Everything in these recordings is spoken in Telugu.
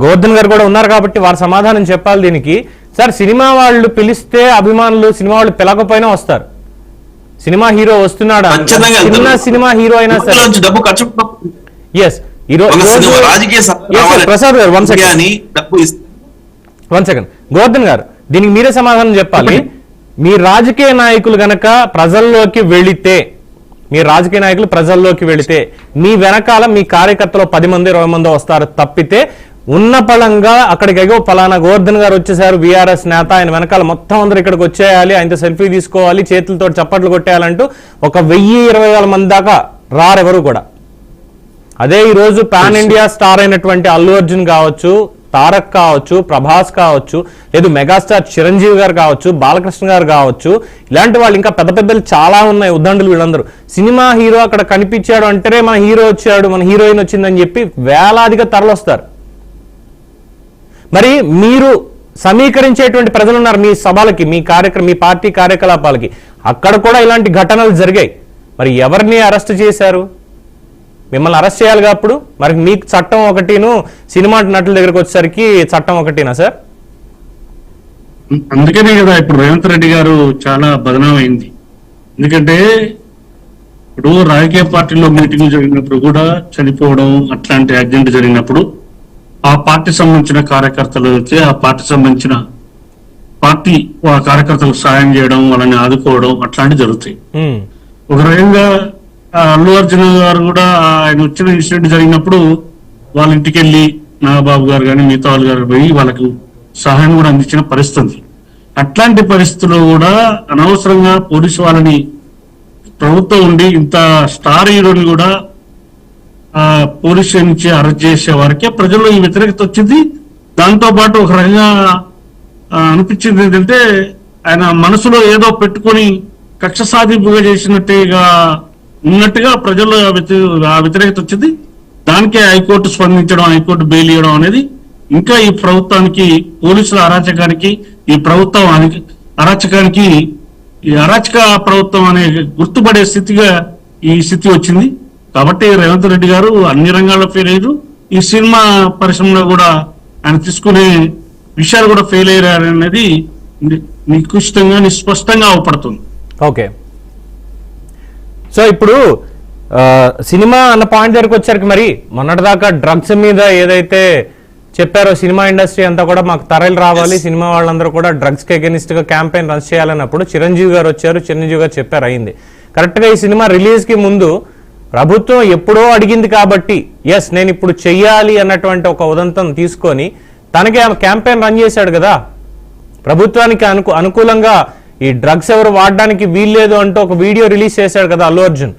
గోవర్ధన్ గారు కూడా ఉన్నారు కాబట్టి వారు సమాధానం చెప్పాలి దీనికి. సార్, సినిమా వాళ్ళు పిలిస్తే అభిమానులు, సినిమా వాళ్ళు పిలకపోయినా వస్తారు. సినిమా హీరో వస్తున్నాడా, చిన్న సినిమా హీరో అయినా సరే. ప్రసాద్ గారు వన్ సెకండ్, గోవర్ధన్ గారు దీనికి మీరే సమాధానం చెప్పాలి. మీ రాజకీయ నాయకులు గనక ప్రజల్లోకి వెళితే, మీ వెనకాల మీ కార్యకర్తలు 10 మంది 20 మంది వస్తారు తప్పితే, ఉన్న పళంగా అక్కడికి పలానా గోవర్ధన్ గారు వచ్చేసారు, బీఆర్ఎస్ నేత, ఆయన వెనకాల మొత్తం అందరూ ఇక్కడికి వచ్చేయాలి, ఆయనతో సెల్ఫీ తీసుకోవాలి, చేతులతో చప్పట్లు కొట్టేయాలంటూ 1020,000 మంది దాకా రారెవరు కూడా. అదే ఈరోజు పాన్ ఇండియా స్టార్ అయినటువంటి అల్లు అర్జున్ కావచ్చు, తారక్ కావచ్చు, ప్రభాస్ కావచ్చు, లేదు మెగాస్టార్ చిరంజీవి గారు కావచ్చు, బాలకృష్ణ గారు కావచ్చు, ఇలాంటి వాళ్ళు ఇంకా పెద్ద పెద్దలు చాలా ఉన్నాయి, ఉద్దండులు. వీళ్ళందరూ సినిమా హీరో అక్కడ కనిపించాడు అంటేనే మన హీరో వచ్చాడు, మన హీరోయిన్ వచ్చిందని చెప్పి వేలాదిగా తరలొస్తారు. మరి మీరు సమీకరించేటువంటి ప్రజలు ఉన్నారు మీ సభలకి, మీ పార్టీ కార్యకలాపాలకి, అక్కడ కూడా ఇలాంటి ఘటనలు జరిగాయి. మరి ఎవరిని అరెస్ట్ చేశారు? మిమ్మల్ని అరెస్ట్ చేయాలి అప్పుడు. మరి మీకు చట్టం ఒకటిను, సినిమా నటుల దగ్గరకు వచ్చేసరికి చట్టం ఒకటినా సార్? అందుకనే కదా ఇప్పుడు రేవంత్ రెడ్డి గారు చాలా బదనాం అయింది. ఎందుకంటే ఇప్పుడు రాజకీయ పార్టీలో మీటింగ్ జరిగినప్పుడు కూడా చనిపోవడం అట్లాంటి యాక్సిడెంట్ జరిగినప్పుడు ఆ పార్టీ సంబంధించిన కార్యకర్తలు వచ్చి ఆ పార్టీ సంబంధించిన కార్యకర్తలకు సాయం చేయడం, వాళ్ళని ఆదుకోవడం అట్లాంటివి జరుగుతాయి. ఒక రకంగా అల్లు అర్జున్ గారు కూడా ఆయన వచ్చిన ఇన్సిడెంట్ జరిగినప్పుడు వాళ్ళ ఇంటికి వెళ్ళి నాగబాబు గారు కానీ మిగతా వాళ్ళు గారు పోయి వాళ్ళకు సహాయం కూడా అందించిన పరిస్థితి. అట్లాంటి పరిస్థితుల్లో కూడా అనవసరంగా పోలీసు వాళ్ళని, ప్రభుత్వం ఉండి ఇంత స్టార్ హీరోని కూడా పోలీసు నుంచి అరెస్ట్ చేసే వారికే ప్రజల్లో ఈ వ్యతిరేకత వచ్చింది. దాంతో పాటు ఒక రకంగా అనిపించింది ఏంటంటే ఆయన మనసులో ఏదో పెట్టుకొని కక్ష సాధింపుగా చేసినట్టుగా ఉన్నట్టుగా ప్రజల్లో ఆ వ్యతిరేకత వచ్చింది. దానికే హైకోర్టు స్పందించడం, హైకోర్టు బెయిల్ ఇవ్వడం అనేది ఇంకా ఈ ప్రభుత్వానికి, పోలీసుల అరాచకానికి, ఈ ప్రభుత్వం అరాచకానికి, ఈ అరాచక ప్రభుత్వం అనే గుర్తుపడే స్థితిగా ఈ స్థితి వచ్చింది. కాబట్టి రేవంత్ రెడ్డి గారు అన్ని రంగాల్లో ఫెయిల్ అయ్యారు. ఈ సినిమా పరిశ్రమలో కూడా ఆయన తీసుకునే విషయాలు కూడా ఫెయిల్ అయ్యారు అనేది నికృష్టంగా, నిస్పష్టంగా అవపడుతుంది. ఓకే, సో ఇప్పుడు సినిమా అన్న పాయింట్ దగ్గరకు వచ్చరికి, మరి మొన్నటిదాకా డ్రగ్స్ మీద ఏదైతే చెప్పారో సినిమా ఇండస్ట్రీ అంతా కూడా మాకు తరలి రావాలి, సినిమా వాళ్ళందరూ కూడా డ్రగ్స్ కి అగెనిస్ట్ గా క్యాంపెయిన్ రన్ చేయాలన్నప్పుడు చిరంజీవి గారు వచ్చారు, చిరంజీవి గారు చెప్పారు, అయింది. కరెక్ట్ గా ఈ సినిమా రిలీజ్ కి ముందు ప్రభుత్వం ఎప్పుడో అడిగింది కాబట్టి ఎస్ నేను ఇప్పుడు చెయ్యాలి అన్నటువంటి ఒక ఉదంతం తీసుకొని తనకే క్యాంపెయిన్ రన్ చేశాడు కదా. ప్రభుత్వానికి అనుకూలంగా ఈ డ్రగ్స్ ఎవరు వాడడానికి వీల్లేదు అంటూ ఒక వీడియో రిలీజ్ చేశాడు కదా అల్లు అర్జున్.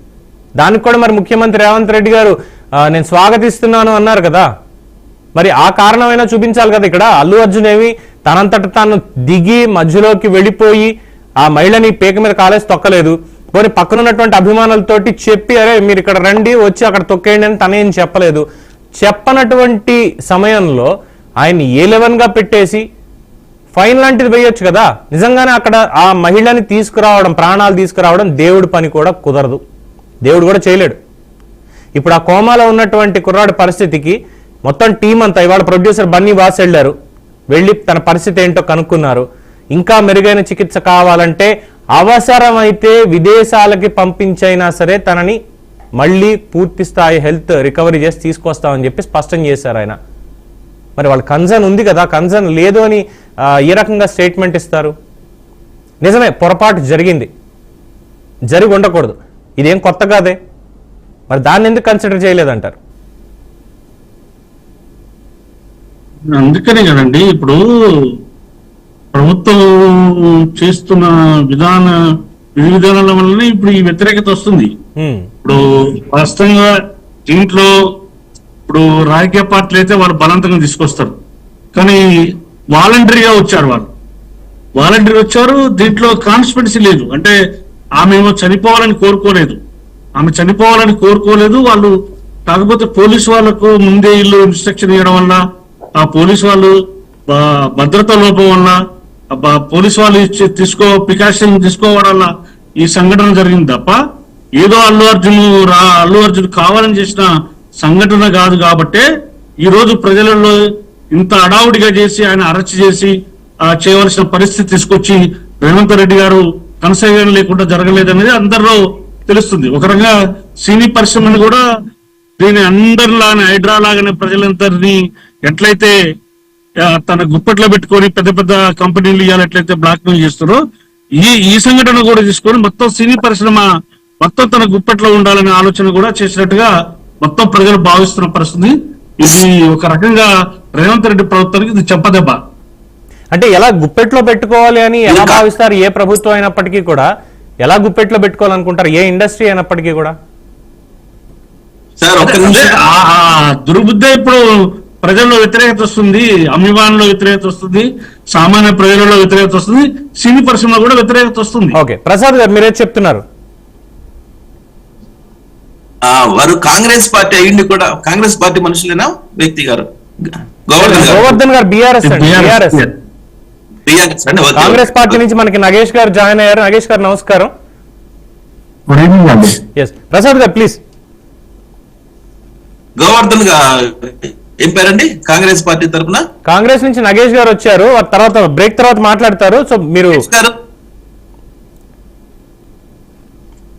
దానికి కూడా మరి ముఖ్యమంత్రి రేవంత్ రెడ్డి గారు నేను స్వాగతిస్తున్నాను అన్నారు కదా. మరి ఆ కారణమైనా చూపించాలి కదా. ఇక్కడ అల్లు అర్జున్ ఏమి తనంతట తాను దిగి మధ్యలోకి వెళ్ళిపోయి ఆ మహిళని పేక మీద కాలేసి తొక్కలేదు. పోనీ పక్కనున్నటువంటి అభిమానులతోటి చెప్పి అరే మీరు ఇక్కడ రండి, వచ్చి అక్కడ తొక్కేయండి అని తనేం చెప్పలేదు. చెప్పనటువంటి సమయంలో ఆయన A11గా పెట్టేసి ఫైన్ లాంటిది వేయొచ్చు కదా. నిజంగానే అక్కడ ఆ మహిళని తీసుకురావడం, ప్రాణాలు తీసుకురావడం దేవుడి పని కూడా కుదరదు, దేవుడు కూడా చేయలేడు. ఇప్పుడు ఆ కోమాలో ఉన్నటువంటి కుర్రాడి పరిస్థితికి మొత్తం టీం అంతా, ఇవాళ ప్రొడ్యూసర్ బన్నీ వాస్ వెళ్ళారు, వెళ్ళి తన పరిస్థితి ఏంటో కనుక్కున్నారు. ఇంకా మెరుగైన చికిత్స కావాలంటే అవసరమైతే విదేశాలకి పంపించైనా సరే తనని మళ్ళీ పూర్తి స్థాయి హెల్త్ రికవరీ చేసి తీసుకొస్తామని చెప్పి స్పష్టం చేశారు ఆయన. మరి వాళ్ళ కన్సర్న్ ఉంది కదా, కన్సర్న్ లేదు అని ఏ రకంగా స్టేట్మెంట్ ఇస్తారు? నిజమే, పొరపాటు జరిగింది, జరిగి ఉండకూడదు, ఇదేం కొత్త కాదే, మరి దాన్ని ఎందుకు కన్సిడర్ చేయలేదంటారు? అందుకనే కదండి ఇప్పుడు ప్రభుత్వం చేస్తున్న విధి విధానాల వల్లనే ఇప్పుడు ఈ వ్యతిరేకత వస్తుంది. ఇప్పుడు వాస్తవంగా దీంట్లో ఇప్పుడు రాజకీయ పార్టీలు అయితే వాళ్ళు బలవంతంగా తీసుకొస్తారు, కానీ వాలంటరీగా వచ్చారు, వాలంటరీ వచ్చారు. దీంట్లో కాన్స్పిరెన్సీ లేదు. అంటే ఆమె ఏమో చనిపోవాలని కోరుకోలేదు, వాళ్ళు కాకపోతే పోలీసు వాళ్ళకు ముందే ఇల్లు ఇన్స్ట్రక్షన్ ఇవ్వడం వల్ల, ఆ పోలీసు వాళ్ళు భద్రతా లోపం వల్ల, పోలీసు వాళ్ళు ప్రికాషన్ తీసుకోవడం వల్ల ఈ సంఘటన జరిగింది తప్ప ఏదో అల్లు అర్జున్ కావాలని చేసిన సంఘటన కాదు. కాబట్టే ఈ రోజు ప్రజలలో ఇంత అడావుడిగా చేసి ఆయన అరెస్ట్ చేసి చేయవలసిన పరిస్థితి తీసుకొచ్చి రేవంత్ రెడ్డి గారు కనసాగం లేకుండా జరగలేదనేది అందరిలో తెలుస్తుంది. ఒక రకంగా సినీ పరిశ్రమను కూడా దీని అందరిలానే హైడ్రా లాగానే ప్రజలందరినీ ఎట్లయితే తన గుప్పట్లో పెట్టుకొని పెద్ద పెద్ద కంపెనీలు ఇవాళ ఎట్లయితే బ్లాక్ మెయిల్ చేస్తారో ఈ సంఘటన కూడా తీసుకొని మొత్తం సినీ పరిశ్రమ మొత్తం తన గుప్పట్లో ఉండాలనే ఆలోచన కూడా చేసినట్టుగా మొత్తం ప్రజలు భావిస్తున్న పరిస్థితి. ఇది ఒక రకంగా రేవంత్ రెడ్డి ప్రభుత్వానికి ఇది చెంపదెబ్బ. అంటే ఎలా గుప్పెట్లో పెట్టుకోవాలి అని ఎలా భావిస్తారు? ఏ ప్రభుత్వం అయినప్పటికీ కూడా ఎలా గుప్పెట్లో పెట్టుకోవాలనుకుంటారు? ఏ ఇండస్ట్రీ అయినప్పటికీ కూడా దుర్బుద్ధి ఇప్పుడు ప్రజల్లో వ్యతిరేకత వస్తుంది, అభిమానుల్లో వ్యతిరేకత వస్తుంది, సామాన్య ప్రజలలో వ్యతిరేకత వస్తుంది, సినీ పరిశ్రమలో కూడా వ్యతిరేకత వస్తుంది. ఓకే, ప్రసాద్ గారు మీరే చెప్తున్నారు. వారు కాంగ్రెస్ పార్టీ అయ్యింది కూడా కాంగ్రెస్ పార్టీ మనుషులేనా వ్యక్తి గారు? గోవర్ధన్ గారు బీఆర్ఎస్ కాంగ్రెస్ పార్టీ నుంచి మనకి నగేష్ గారు జాయిన్ అయ్యారు. నగేష్ గారు నమస్కారం. ప్రసాద్ గారు ప్లీజ్. గోవర్ధన్ గారు ఏం పేరండి కాంగ్రెస్ పార్టీ తరఫున? కాంగ్రెస్ నుంచి నగేష్ గారు వచ్చారు, తర్వాత బ్రేక్ తర్వాత మాట్లాడతారు. సో మీరు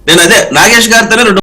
నేను అదే నాగేష్ గారితోనే